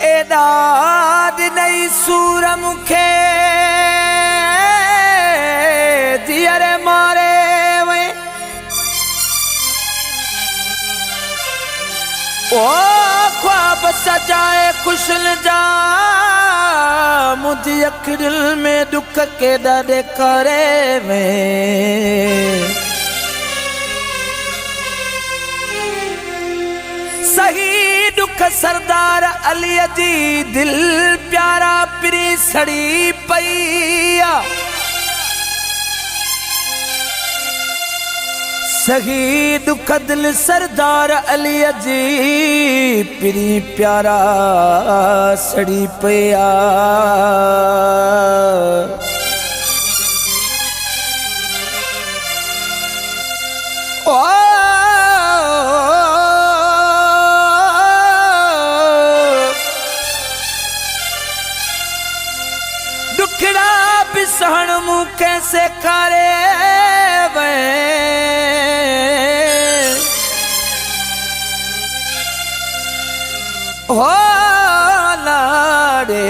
एदाद नई सूर मुखे जियरे मारे वे ओ ख्वाब सजाए खुशन जा मुझी अखिल में दुख के डरे करे में सही दुख सरदार अली जी दिल प्यारा पिरी सड़ी पैया सही दुख दिल सरदार अली जी पिरी प्यारा सड़ी पैया सहन मु कैसे करे वे हो लाड़े